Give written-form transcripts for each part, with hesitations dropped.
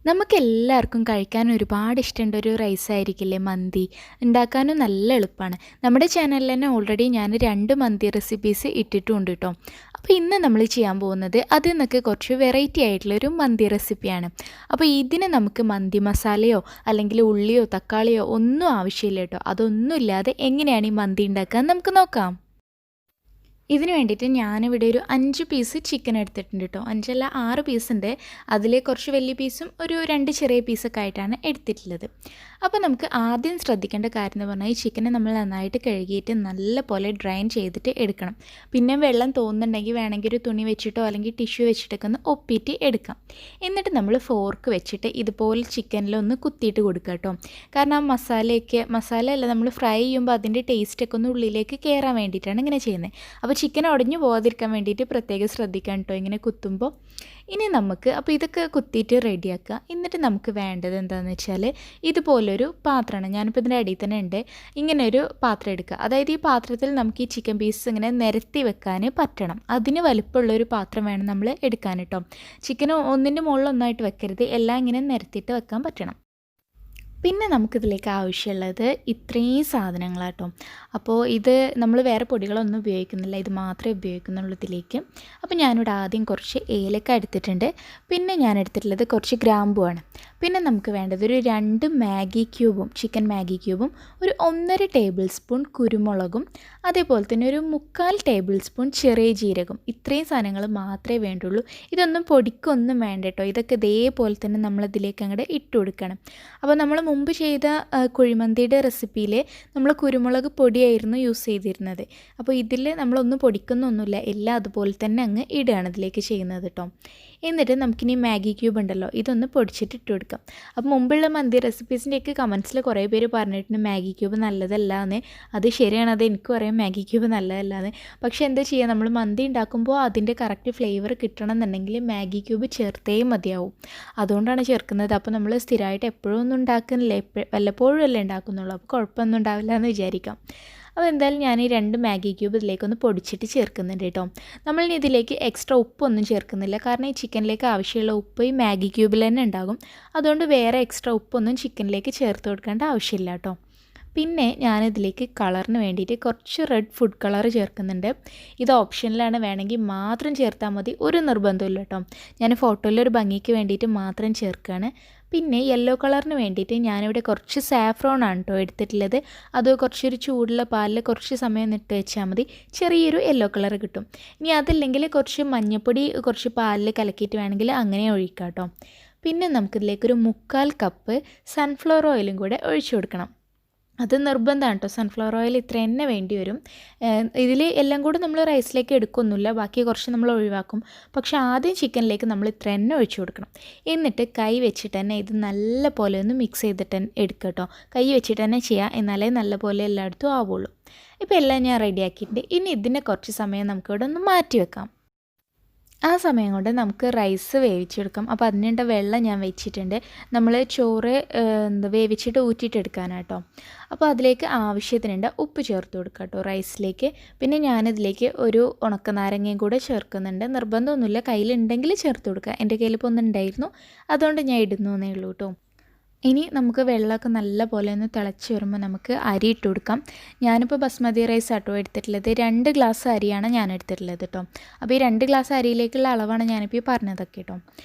നമുക്കെല്ലാവർക്കും കഴിക്കാൻ ഒരുപാട് ഇഷ്ടമുള്ള ഒരു റൈസ് ആയിരിക്കില്ലേ മന്തി. ഉണ്ടാക്കാനും നല്ല എളുപ്പമാണ്. നമ്മുടെ ചാനലിൽ തന്നെ ഓൾറെഡി ഞാൻ 2 മന്തി റെസിപ്പീസ് ഇട്ടിട്ടുണ്ട് കേട്ടോ. അപ്പോൾ ഇന്ന് നമ്മൾ ചെയ്യാൻ പോകുന്നത് അതിൽ നിന്നൊക്കെ കുറച്ച് വെറൈറ്റി ആയിട്ടുള്ളൊരു മന്തി റെസിപ്പിയാണ്. അപ്പോൾ ഇതിന് നമുക്ക് മന്തി മസാലയോ അല്ലെങ്കിൽ ഉള്ളിയോ തക്കാളിയോ ഒന്നും ആവശ്യമില്ല കേട്ടോ. അതൊന്നും ഇല്ലാതെ എങ്ങനെയാണ് ഈ മന്തി ഉണ്ടാക്കുക നമുക്ക് നോക്കാം. ഇതിന് വേണ്ടിയിട്ട് ഞാനിവിടെ ഒരു 5 പീസ് ചിക്കൻ എടുത്തിട്ടുണ്ട് കേട്ടോ. 5 അല്ല 6 പീസുണ്ട്. അതിൽ കുറച്ച് വലിയ പീസും ഒരു 2 ചെറിയ പീസൊക്കെ ആയിട്ടാണ് എടുത്തിട്ടുള്ളത്. അപ്പോൾ നമുക്ക് ആദ്യം ശ്രദ്ധിക്കേണ്ട കാര്യം എന്ന് പറഞ്ഞാൽ ഈ ചിക്കനെ നമ്മൾ നന്നായിട്ട് കഴുകിയിട്ട് നല്ല പോലെ ഡ്രൈൻ ചെയ്തിട്ട് എടുക്കണം. പിന്നെ വെള്ളം തോന്നുന്നുണ്ടെങ്കിൽ വേണമെങ്കിൽ ഒരു തുണി വെച്ചിട്ടോ അല്ലെങ്കിൽ ടിഷ്യൂ വെച്ചിട്ടൊക്കെ ഒന്ന് ഒപ്പിയിട്ട് എടുക്കാം. എന്നിട്ട് നമ്മൾ ഫോർക്ക് വെച്ചിട്ട് ഇതുപോലെ ചിക്കനിലൊന്ന് കുത്തിയിട്ട് കൊടുക്കുക കേട്ടോ. കാരണം ആ മസാല അല്ല നമ്മൾ ഫ്രൈ ചെയ്യുമ്പോൾ അതിൻ്റെ ടേസ്റ്റൊക്കെ ഒന്ന് ഉള്ളിലേക്ക് കയറാൻ വേണ്ടിയിട്ടാണ് ഇങ്ങനെ ചെയ്യുന്നത്. അപ്പോൾ ചിക്കൻ ഉടഞ്ഞു പോകാതിരിക്കാൻ വേണ്ടിയിട്ട് പ്രത്യേകം ശ്രദ്ധിക്കാം കേട്ടോ ഇങ്ങനെ കുത്തുമ്പോൾ. ഇനി നമുക്ക് അപ്പോൾ ഇതൊക്കെ കുത്തിയിട്ട് റെഡിയാക്കുക. എന്നിട്ട് നമുക്ക് വേണ്ടത് എന്താണെന്ന് വെച്ചാൽ ഇതുപോലൊരു പാത്രമാണ്. ഞാനിപ്പോൾ ഇതിൻ്റെ അടിയിൽ തന്നെ ഉണ്ട്. ഇങ്ങനെ ഒരു പാത്രം എടുക്കുക. അതായത് ഈ പാത്രത്തിൽ നമുക്ക് ഈ ചിക്കൻ പീസ് ഇങ്ങനെ നിരത്തി വെക്കാൻ പറ്റണം. അതിന് വലിപ്പമുള്ളൊരു പാത്രം വേണം നമ്മൾ എടുക്കാൻ കേട്ടോ. ചിക്കൻ ഒന്നിൻ്റെ മുകളിൽ ഒന്നായിട്ട് വെക്കരുത്. എല്ലാം ഇങ്ങനെ നിരത്തിയിട്ട് വെക്കാൻ പറ്റണം. പിന്നെ നമുക്കിതിലേക്ക് ആവശ്യമുള്ളത് ഇത്രയും സാധനങ്ങളാട്ടോ. അപ്പോൾ ഇത് നമ്മൾ വേറെ പൊടികളൊന്നും ഉപയോഗിക്കുന്നില്ല, ഇത് മാത്രമേ ഉപയോഗിക്കുന്നുള്ളൂ ഇതിലേക്ക്. അപ്പോൾ ഞാനിവിടെ ആദ്യം കുറച്ച് ഏലക്ക എടുത്തിട്ടുണ്ട്. പിന്നെ ഞാൻ എടുത്തിട്ടുള്ളത് കുറച്ച് ഗ്രാമ്പുമാണ്. പിന്നെ നമുക്ക് വേണ്ടത് ഒരു 2 മാഗി ക്യൂബും ചിക്കൻ മാഗി ക്യൂബും ഒരു 1.5 ടേബിൾ സ്പൂൺ കുരുമുളകും അതേപോലെ തന്നെ ഒരു 3/4 ടേബിൾ സ്പൂൺ ചെറിയ ജീരകം. ഇത്രയും സാധനങ്ങൾ മാത്രമേ വേണ്ടുള്ളൂ. ഇതൊന്നും പൊടിക്കൊന്നും വേണ്ട കേട്ടോ. ഇതൊക്കെ ഇതേപോലെ തന്നെ നമ്മളിതിലേക്ക് അങ്ങോട്ട് ഇട്ട് കൊടുക്കണം. അപ്പോൾ നമ്മൾ മുമ്പ് ചെയ്ത കുഴിമന്തിയുടെ റെസിപ്പിയിൽ നമ്മൾ കുരുമുളക് പൊടിയായിരുന്നു യൂസ് ചെയ്തിരുന്നത്. അപ്പോൾ ഇതിൽ നമ്മളൊന്നും പൊടിക്കുന്നൊന്നുമില്ല, എല്ലാം അതുപോലെ തന്നെ അങ്ങ് ഇടുകയാണ് ഇതിലേക്ക് ചെയ്യുന്നത് കേട്ടോ. എന്നിട്ട് നമുക്കിനി മാഗി ക്യൂബ് ഉണ്ടല്ലോ, ഇതൊന്ന് പൊടിച്ചിട്ട് ഇട്ട് കൊടുക്കാം. അപ്പോൾ മുമ്പുള്ള മന്തി റെസിപ്പീസിൻ്റെയൊക്കെ കമൻസിൽ കുറേ പേര് പറഞ്ഞിട്ടുണ്ട് മാഗി ക്യൂബ് നല്ലതല്ല എന്ന്. അത് ശരിയാണ്, അത് എനിക്കും അറിയാം മാഗി ക്യൂബ് നല്ലതല്ല എന്ന്. പക്ഷേ എന്താ ചെയ്യുക, നമ്മൾ മന്തി ഉണ്ടാക്കുമ്പോൾ അതിൻ്റെ കറക്റ്റ് ഫ്ലേവർ കിട്ടണം എന്നുണ്ടെങ്കിൽ മാഗി ക്യൂബ് ചേർത്തേ മതിയാവും. അതുകൊണ്ടാണ് ചേർക്കുന്നത്. അപ്പോൾ നമ്മൾ സ്ഥിരമായിട്ട് എപ്പോഴും ഒന്നും ഉണ്ടാക്കുന്നില്ല, വല്ലപ്പോഴും അല്ലേ ഉണ്ടാക്കുന്നുള്ളൂ. അപ്പോൾ കുഴപ്പമൊന്നും ഉണ്ടാവില്ല എന്ന് വിചാരിക്കാം. അപ്പോൾ എന്തായാലും ഞാൻ ഈ 2 മാഗി ക്യൂബ് ഇതിലേക്കൊന്ന് പൊടിച്ചിട്ട് ചേർക്കുന്നുണ്ട് കേട്ടോ. നമ്മളിനി ഇതിലേക്ക് എക്സ്ട്രാ ഉപ്പൊന്നും ചേർക്കുന്നില്ല. കാരണം ഈ ചിക്കനിലേക്ക് ആവശ്യമുള്ള ഉപ്പ് ഈ മാഗി ക്യൂബിൽ തന്നെ ഉണ്ടാകും. അതുകൊണ്ട് വേറെ എക്സ്ട്രാ ഉപ്പൊന്നും ചിക്കനിലേക്ക് ചേർത്ത് കൊടുക്കേണ്ട ആവശ്യമില്ല കേട്ടോ. പിന്നെ ഞാനിതിലേക്ക് കളറിന് വേണ്ടിയിട്ട് കുറച്ച് റെഡ് ഫുഡ് കളർ ചേർക്കുന്നുണ്ട്. ഇത് ഓപ്ഷനിലാണ്, വേണമെങ്കിൽ മാത്രം ചേർത്താൽ മതി, ഒരു നിർബന്ധമില്ല കേട്ടോ. ഞാൻ ഫോട്ടോയിലൊരു ഭംഗിക്ക് വേണ്ടിയിട്ട് മാത്രം ചേർക്കുകയാണ്. പിന്നെ യെല്ലോ കളറിന് വേണ്ടിയിട്ട് ഞാനിവിടെ കുറച്ച് സാഫ്രോൺ ആണ് കേട്ടോ എടുത്തിട്ടുള്ളത്. അത് കുറച്ചൊരു ചൂടുള്ള പാലിൽ കുറച്ച് സമയം ഇട്ട് വെച്ചാൽ മതി, ചെറിയൊരു യെല്ലോ കളർ കിട്ടും. ഇനി അതല്ലെങ്കിൽ കുറച്ച് മഞ്ഞൾപ്പൊടി കുറച്ച് പാലിൽ കലക്കിയിട്ട് വേണമെങ്കിൽ അങ്ങനെ ഒഴിക്കാം കേട്ടോ. പിന്നെ നമുക്കിതിലേക്കൊരു 3/4 കപ്പ് സൺഫ്ലവർ ഓയിലും കൂടെ ഒഴിച്ചു കൊടുക്കണം. അത് നിർബന്ധമാണ് കേട്ടോ. സൺഫ്ലവർ ഓയിൽ ഇത്ര തന്നെ വേണ്ടി വരും. ഇതിൽ എല്ലാം കൂടെ നമ്മൾ റൈസിലേക്ക് എടുക്കൊന്നുമില്ല, ബാക്കി കുറച്ച് നമ്മൾ ഒഴിവാക്കും. പക്ഷേ ആദ്യം ചിക്കനിലേക്ക് നമ്മൾ ഇത്ര തന്നെ ഒഴിച്ചു കൊടുക്കണം. എന്നിട്ട് കൈ വെച്ചിട്ട് തന്നെ ഇത് നല്ല പോലെ ഒന്ന് മിക്സ് ചെയ്തിട്ട് എടുക്കുക കേട്ടോ. കൈ വെച്ചിട്ട് തന്നെ ചെയ്യുക, എന്നാലേ നല്ല പോലെ എല്ലായിടത്തും ആവുള്ളൂ. ഇപ്പോൾ എല്ലാം ഞാൻ റെഡിയാക്കിയിട്ടുണ്ട്. ഇനി ഇതിനെ കുറച്ച് സമയം നമുക്കിവിടെ ഒന്ന് മാറ്റി വെക്കാം. ആ സമയം കൊണ്ട് നമുക്ക് റൈസ് വേവിച്ചെടുക്കാം. അപ്പോൾ അതിനുള്ള വെള്ളം ഞാൻ വെച്ചിട്ടുണ്ട്. നമ്മൾ ചോറ് വേവിച്ചിട്ട് ഊറ്റിയിട്ടെടുക്കാനാട്ടോ. അപ്പോൾ അതിലേക്ക് ആവശ്യത്തിനുണ്ട് ഉപ്പ് ചേർത്ത് കൊടുക്കുക കേട്ടോ റൈസിലേക്ക്. പിന്നെ ഞാനിതിലേക്ക് ഒരു ഉണക്കനാരങ്ങയും കൂടെ ചേർക്കുന്നുണ്ട്. നിർബന്ധമൊന്നുമില്ല, കയ്യിലുണ്ടെങ്കിൽ ചേർത്ത് കൊടുക്കുക. എൻ്റെ കയ്യിലിപ്പോൾ ഒന്നുണ്ടായിരുന്നു, അതുകൊണ്ട് ഞാൻ ഇടുന്നു എന്നേ ഉള്ളൂ കേട്ടോ. ഇനി നമുക്ക് വെള്ളമൊക്കെ നല്ല പോലെ ഒന്ന് തിളച്ച് വരുമ്പോൾ നമുക്ക് അരി ഇട്ട് കൊടുക്കാം. ഞാനിപ്പോൾ ബസ്മതി റൈസ് ആട്ടോ എടുത്തിട്ടുള്ളത്. 2 ഗ്ലാസ് അരിയാണ് ഞാൻ എടുത്തിട്ടുള്ളത് കേട്ടോ. അപ്പോൾ ഈ 2 ഗ്ലാസ് അരിയിലേക്കുള്ള അളവാണ് ഞാനിപ്പോൾ ഈ പറഞ്ഞതൊക്കെ കേട്ടോ.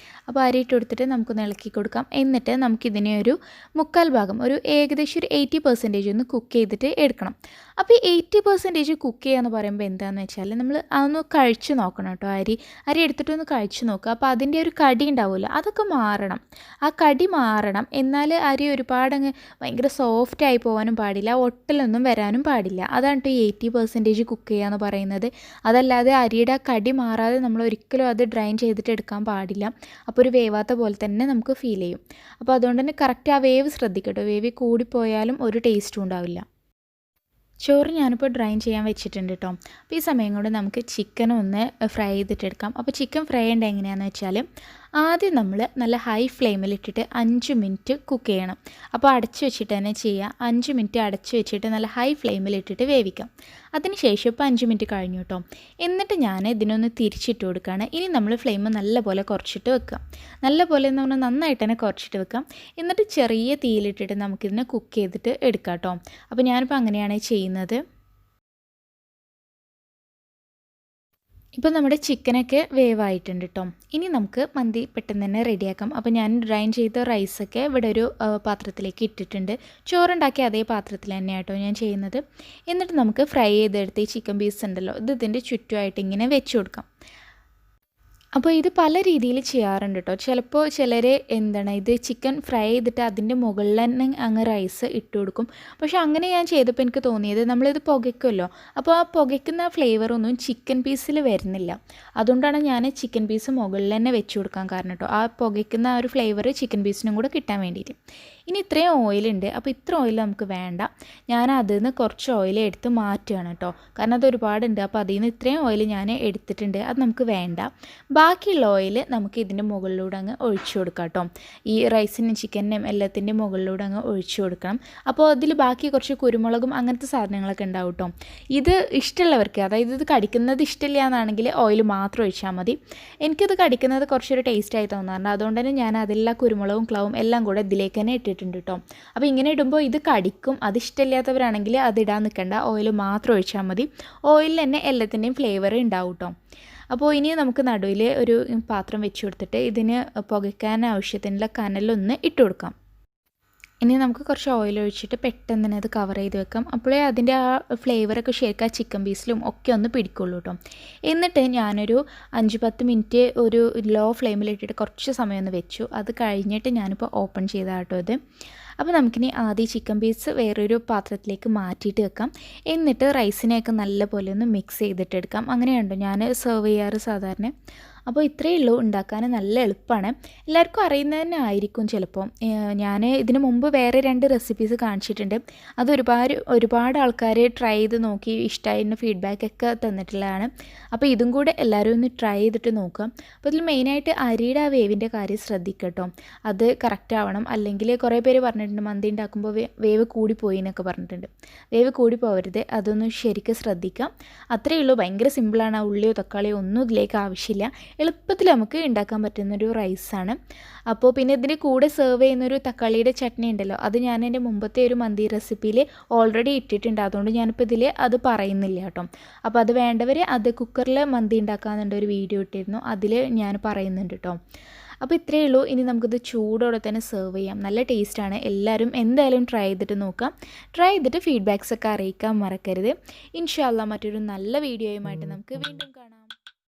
അപ്പോൾ അരി ഇട്ട് കൊടുത്തിട്ട് നമുക്കൊന്ന് ഇളക്കി കൊടുക്കാം. എന്നിട്ട് നമുക്കിതിനെ ഒരു 3/4 ഭാഗം, ഒരു ഏകദേശം ഒരു 80% ഒന്ന് കുക്ക് ചെയ്തിട്ട് എടുക്കണം. അപ്പോൾ ഈ 80% കുക്ക് ചെയ്യുക എന്ന് പറയുമ്പോൾ എന്താണെന്ന് വെച്ചാൽ നമ്മൾ അതൊന്ന് കഴിച്ച് നോക്കണം കേട്ടോ. അരി എടുത്തിട്ടൊന്ന് കഴിച്ച് നോക്കുക. അപ്പോൾ അതിൻ്റെ ഒരു കടി ഉണ്ടാവുമല്ലോ, അതൊക്കെ മാറണം. ആ കടി മാറണം. എന്നാൽ അരി ഒരുപാടങ്ങ് ഭയങ്കര സോഫ്റ്റ് ആയി പോകാനും പാടില്ല, ഒട്ടലൊന്നും വരാനും പാടില്ല. അതാണ് കേട്ടോ ഈ 80% കുക്ക് ചെയ്യുക എന്ന് പറയുന്നത്. അതല്ലാതെ അരിയുടെ ആ കടി മാറാതെ നമ്മൾ ഒരിക്കലും അത് ഡ്രൈൻ ചെയ്തിട്ട് എടുക്കാൻ പാടില്ല. അപ്പോൾ ഒരു വേവാത്ത പോലെ തന്നെ നമുക്ക് ഫീൽ ചെയ്യും. അപ്പോൾ അതുകൊണ്ട് തന്നെ കറക്റ്റ് ആ വേവ് ശ്രദ്ധിക്കട്ടോ. വേവ് കൂടിപ്പോയാലും ഒരു ടേസ്റ്റും ഉണ്ടാവില്ല. ചോറ് ഞാനിപ്പോൾ ഡ്രൈൻ ചെയ്യാൻ വെച്ചിട്ടുണ്ട് കേട്ടോ. അപ്പോൾ ഈ സമയം കൊണ്ട് നമുക്ക് ചിക്കൻ ഒന്ന് ഫ്രൈ ചെയ്തിട്ടെടുക്കാം. അപ്പോൾ ചിക്കൻ ഫ്രൈ ചെയ്യേണ്ടത് എങ്ങനെയാണെന്ന് വെച്ചാൽ ആദ്യം നമ്മൾ നല്ല ഹൈ ഫ്ലെയിമിലിട്ടിട്ട് 5 മിനിറ്റ് കുക്ക് ചെയ്യണം. അപ്പോൾ അടച്ചു വെച്ചിട്ട് തന്നെ ചെയ്യുക. 5 മിനിറ്റ് അടച്ചു വെച്ചിട്ട് നല്ല ഹൈ ഫ്ലെയിമിലിട്ടിട്ട് വേവിക്കാം. അതിനുശേഷം ഇപ്പോൾ 5 മിനിറ്റ് കഴിഞ്ഞു കേട്ടോ. എന്നിട്ട് ഞാൻ ഇതിനൊന്ന് തിരിച്ചിട്ട് കൊടുക്കുകയാണ്. ഇനി നമ്മൾ ഫ്ലെയിം നല്ലപോലെ കുറച്ചിട്ട് വെക്കാം. നല്ലപോലെ എന്ന് പറഞ്ഞാൽ നന്നായിട്ട് തന്നെ കുറച്ചിട്ട് വെക്കാം. എന്നിട്ട് ചെറിയ തീയിലിട്ടിട്ട് നമുക്കിതിനെ കുക്ക് ചെയ്തിട്ട് എടുക്കാം കേട്ടോ. അപ്പോൾ ഞാനിപ്പോൾ അങ്ങനെയാണ് ചെയ്യുന്നത്. ഇപ്പോൾ നമ്മുടെ ചിക്കനൊക്കെ വേവായിട്ടുണ്ട് കേട്ടോ. ഇനി നമുക്ക് മന്തി പെട്ടെന്ന് തന്നെ റെഡിയാക്കാം. അപ്പോൾ ഞാൻ ഡ്രൈൻ ചെയ്ത റൈസൊക്കെ ഇവിടെ ഒരു പാത്രത്തിലേക്ക് ഇട്ടിട്ടുണ്ട്. ചോറുണ്ടാക്കിയ അതേ പാത്രത്തിൽ തന്നെയാണ് കേട്ടോ ഞാൻ ചെയ്യുന്നത്. എന്നിട്ട് നമുക്ക് ഫ്രൈ ചെയ്തെടുത്ത് ഈ ചിക്കൻ പീസ് ഉണ്ടല്ലോ, ഇത് ഇതിൻ്റെ ചുറ്റുമായിട്ട് ഇങ്ങനെ വെച്ച് കൊടുക്കാം. അപ്പോൾ ഇത് പല രീതിയിൽ ചെയ്യാറുണ്ട് കേട്ടോ. ചിലപ്പോൾ ചിലർ ഇത് ചിക്കൻ ഫ്രൈ ചെയ്തിട്ട് അതിൻ്റെ മുകളിൽ തന്നെ അങ്ങ് റൈസ് ഇട്ട് കൊടുക്കും. പക്ഷേ അങ്ങനെ ഞാൻ ചെയ്തപ്പോൾ എനിക്ക് തോന്നിയത് നമ്മളിത് പുകയ്ക്കുമല്ലോ, അപ്പോൾ ആ പുകയ്ക്കുന്ന ഫ്ലേവറൊന്നും ചിക്കൻ പീസിൽ വരുന്നില്ല. അതുകൊണ്ടാണ് ഞാൻ ചിക്കൻ പീസ് മുകളിൽ തന്നെ വെച്ച് കൊടുക്കാൻ കാരണം കേട്ടോ. ആ പുകയ്ക്കുന്ന ആ ഒരു ഫ്ലേവർ ചിക്കൻ പീസിനും കൂടെ കിട്ടാൻ വേണ്ടിയിട്ട്. ഇനി ഇത്രയും ഓയിലുണ്ട്, അപ്പോൾ ഇത്ര ഓയിൽ നമുക്ക് വേണ്ട. ഞാൻ അതിൽ നിന്ന് കുറച്ച് ഓയിൽ എടുത്ത് മാറ്റുകയാണ് കേട്ടോ. കാരണം അത് ഒരുപാടുണ്ട്. അപ്പോൾ അതിൽ നിന്ന് ഇത്രയും ഓയിൽ ഞാൻ എടുത്തിട്ടുണ്ട്, അത് നമുക്ക് വേണ്ട. ബാക്കിയുള്ള ഓയിൽ നമുക്ക് ഇതിൻ്റെ മുകളിലൂടെ അങ്ങ് ഒഴിച്ചു കൊടുക്കാം കേട്ടോ. ഈ റൈസിനും ചിക്കനും എല്ലാത്തിൻ്റെ മുകളിലൂടെ അങ്ങ് ഒഴിച്ചു കൊടുക്കണം. അപ്പോൾ അതിൽ ബാക്കി കുറച്ച് കുരുമുളകും അങ്ങനത്തെ സാധനങ്ങളൊക്കെ ഉണ്ടാവും കേട്ടോ. ഇത് ഇഷ്ടമുള്ളവർക്ക്, അതായത് ഇത് കടിക്കുന്നത് ഇഷ്ടമില്ല എന്നാണെങ്കിൽ ഓയിൽ മാത്രം ഒഴിച്ചാൽ മതി. എനിക്കിത് കടിക്കുന്നത് കുറച്ചൊരു ടേസ്റ്റായി തോന്നാറുണ്ട്. അതുകൊണ്ട് തന്നെ ഞാൻ അതെല്ലാം കുരുമുളകും ക്ലവും എല്ലാം കൂടെ ഇതിലേക്ക് തന്നെ ഇട്ടിട്ടുണ്ട് കേട്ടോ. അപ്പോൾ ഇങ്ങനെ ഇടുമ്പോൾ ഇത് കടിക്കും. അത് ഇഷ്ടമില്ലാത്തവരാണെങ്കിൽ അതിടാൻ നിൽക്കണ്ട, ഓയിൽ മാത്രം ഒഴിച്ചാൽ മതി. ഓയിലിൽ തന്നെ എല്ലാത്തിൻ്റെയും ഫ്ലേവർ ഉണ്ടാവും കേട്ടോ. അപ്പോൾ ഇനി നമുക്ക് നടുവിൽ ഒരു പാത്രം വെച്ച് കൊടുത്തിട്ട് ഇതിന് പുകയ്ക്കാൻ ആവശ്യത്തിനുള്ള കനലൊന്ന് ഇട്ട് കൊടുക്കാം. ഇനി നമുക്ക് കുറച്ച് ഓയിൽ ഒഴിച്ചിട്ട് പെട്ടെന്ന് തന്നെ അത് കവർ ചെയ്ത് വെക്കാം. അപ്പോഴേ അതിൻ്റെ ആ ഫ്ലേവറൊക്കെ ശരിക്കും ആ ചിക്കൻ പീസിലും ഒക്കെ ഒന്ന് പിടിക്കുള്ളൂ കേട്ടോ. എന്നിട്ട് ഞാനൊരു 5-10 മിനിറ്റ് ഒരു ലോ ഫ്ലെയിമിലിട്ടിട്ട് കുറച്ച് സമയം ഒന്ന് വെച്ചു. അത് കഴിഞ്ഞിട്ട് ഞാനിപ്പോൾ ഓപ്പൺ ചെയ്താൽ കേട്ടോ ഇത്. അപ്പോൾ നമുക്കിനി ആദ്യം ചിക്കൻ പീസ് വേറൊരു പാത്രത്തിലേക്ക് മാറ്റിയിട്ട് വെക്കാം. എന്നിട്ട് റൈസിനെയൊക്കെ നല്ലപോലെ ഒന്ന് മിക്സ് ചെയ്തിട്ട് എടുക്കാം. അങ്ങനെയുണ്ടോ ഞാൻ സെർവ് ചെയ്യാറ് സാധാരണ. അപ്പോൾ ഇത്രയേ ഉള്ളൂ, ഉണ്ടാക്കാൻ നല്ല എളുപ്പമാണ്. എല്ലാവർക്കും അറിയുന്നത് തന്നെ ആയിരിക്കും ചിലപ്പോൾ. ഞാൻ ഇതിന് മുമ്പ് വേറെ 2 റെസിപ്പീസ് കാണിച്ചിട്ടുണ്ട്. അത് ഒരുപാട് ആൾക്കാർ ട്രൈ ചെയ്ത് നോക്കി ഇഷ്ടമായിരുന്ന ഫീഡ്ബാക്കൊക്കെ തന്നിട്ടുള്ളതാണ്. അപ്പോൾ ഇതും കൂടെ എല്ലാവരും ഒന്ന് ട്രൈ ചെയ്തിട്ട് നോക്കാം. അപ്പോൾ ഇതിൽ മെയിനായിട്ട് അരിയുടെ ആ വേവിൻ്റെ കാര്യം ശ്രദ്ധിക്കുക കേട്ടോ. അത് കറക്റ്റ് ആവണം. അല്ലെങ്കിൽ കുറേ പേര് പറഞ്ഞിട്ടുണ്ട് മന്തി ഉണ്ടാക്കുമ്പോൾ വേവ് കൂടിപ്പോയി എന്നൊക്കെ പറഞ്ഞിട്ടുണ്ട്. വേവ് കൂടി പോകരുത്, അതൊന്ന് ശരിക്കും ശ്രദ്ധിക്കാം. അത്രയേ ഉള്ളൂ, ഭയങ്കര സിമ്പിളാണ്. ഉള്ളിയോ തക്കാളിയോ ഒന്നും ഇതിലേക്ക് ആവശ്യമില്ല. എളുപ്പത്തിൽ നമുക്ക് ഉണ്ടാക്കാൻ പറ്റുന്നൊരു റൈസാണ്. അപ്പോൾ പിന്നെ ഇതിൻ്റെ കൂടെ സെർവ് ചെയ്യുന്നൊരു തക്കാളിയുടെ ചട്നി ഉണ്ടല്ലോ, അത് ഞാൻ എൻ്റെ മുമ്പത്തെ ഒരു മന്തി റെസിപ്പിയിൽ ഓൾറെഡി ഇട്ടിട്ടുണ്ട്. അതുകൊണ്ട് ഞാനിപ്പോൾ ഇതിൽ അത് പറയുന്നില്ല കേട്ടോ. അപ്പോൾ അത് വേണ്ടവർ അത് കുക്കറിൽ മന്തി ഉണ്ടാക്കാമെന്നുണ്ട് ഒരു വീഡിയോ ഇട്ടിരുന്നു, അതിൽ ഞാൻ പറയുന്നുണ്ട് കേട്ടോ. അപ്പോൾ ഇത്രയേ ഉള്ളൂ. ഇനി നമുക്കിത് ചൂടോടെ തന്നെ സെർവ് ചെയ്യാം. നല്ല ടേസ്റ്റാണ്. എല്ലാവരും എന്തായാലും ട്രൈ ചെയ്തിട്ട് നോക്കാം. ട്രൈ ചെയ്തിട്ട് ഫീഡ്ബാക്സ് ഒക്കെ അറിയിക്കാൻ മറക്കരുത്. ഇൻഷാ അല്ലാഹ് മറ്റൊരു നല്ല വീഡിയോയുമായിട്ട് നമുക്ക് വീണ്ടും കാണാം.